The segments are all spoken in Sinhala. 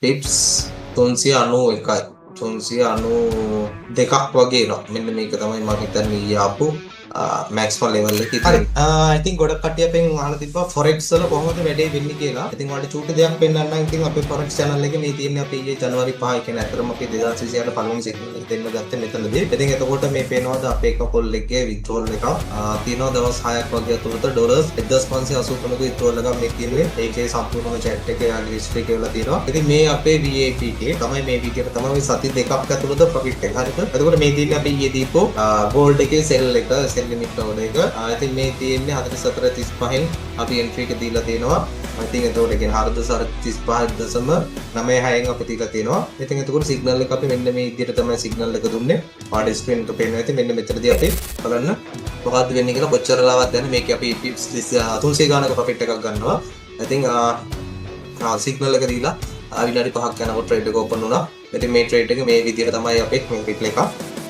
පිප්ස් 391යි 392ක් වගේ එනවා. මෙන්න මේක තමයි මම හිතන්නේ ඊයේ ආපු මැක්ස්ම ලෙවල් එකේ ඉතින් I think ගොඩක් කට්ටිය අපෙන් අහලා තිබ්බා forex වල කොහොමද වැඩේ වෙන්නේ කියලා. ඉතින් ඔයාලට චූටි දෙයක් පෙන්නන්නම්. ඉතින් අපේ forex channel එකේ මේ තියෙන්නේ අපි ඊයේ ජනවාරි 5 කියන්නේ අතරම අපි 2026 පළවෙනි සිග්නල් එක දෙන්න ගත්තේ මෙතනදී. ඉතින් එතකොට මේ පේනවාද අපේ කපොල් එකේ withdrawal එකක් තියෙනවා දවස් 6ක් වගේ අතුරත ඩොලර්ස් 1583ක withdrawal එකක් මේ තියෙන්නේ. ඒකේ සම්පූර්ණ chat එකේ යාලි history කියලා තියෙනවා. ඉතින් මේ අපේ VAP එකේ තමයි මේ වීඩියෝ එක තමයි සති දෙකක් ඇතුළත profit එක. හරිද? එතකොට මේ තියෙන්නේ අපි ඊයේ දීපෝ gold එකේ sell එක sell limit order එක. ඉතින් මේ තියෙන්නේ 44.35න් අපි entry එක දීලා තියෙනවා. ඉතින් එතකොට කියන්නේ 435.96න් අපි දීලා තියෙනවා. ඉතින් එතකොට signal එක අපි මෙන්න මේ විදිහට තමයි signal එක දුන්නේ. පාඩේ screen එක පේනවා. ඉතින් මෙන්න මෙතනදී අපි බලන්න මොකද්ද වෙන්නේ කියලා කොච්චර ලාවක් දැන් මේක අපි pips 300 ගානක profit එකක් ගන්නවා. ඉතින් signal එක දීලා විනාඩි 5ක් යනකොට trade එක open වුණා. ඉතින් මේ trade එක මේ විදිහට තමයි අපේ මේ replay එක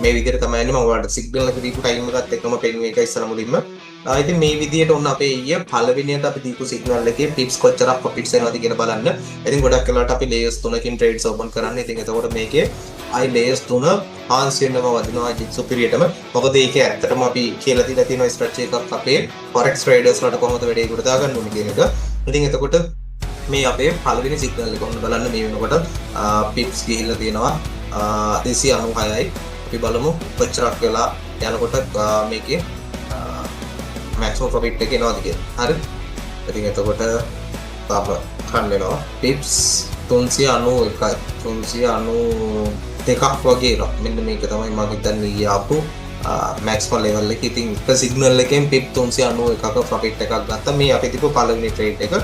මේ විදිහට තමයි යන්නේ. මම ඔයාලට signal එක දීපු time එකත් එක්කම පෙන්වුවේ එක ඉස්සර මුලින්ම. ඉතින් මේ විදිහට ඔන්න අපේ ඊයේ පළවෙනියට අපි දීපු signal එකේ pips කොච්චරක් profits එනවද කියලා බලන්න. ඉතින් ගොඩක් වෙලාවට අපි layers 3කින් trades open කරන්නේ. ඉතින් එතකොට මේකේ layers 3 හාන්ස් වෙනම වදිනවා jitsu periodම. මොකද ඒකේ ඇත්තටම අපි කියලා දීලා තියෙනවා strategy එකක් අපේ forex traders වලට කොහොමද වැඩේ කොට දාගන්න ඕනේ කියන එක. ඉතින් එතකොට මේ අපේ පළවෙනි signal එක ඔන්න බලන්න මේ වෙනකොට pips ගිහිල්ලා තියෙනවා 296යි. අපි බලමු කොච්චරක් වෙලා යනකොට මේකේ maximum profit එක එනවද කියලා. හරි. ඉතින් එතකොට තාම කන් වෙනවා. pips 391යි 392ක් වගේ එනවා. මෙන්න මේක තමයි මම හිතන්නේ ඊයේ ආපු maximum level එක. ඉතින් එක signal එකෙන් pip 391ක profit එකක් ගත්තා. මේ අපි තිබ්බ පළවෙනි trade එක.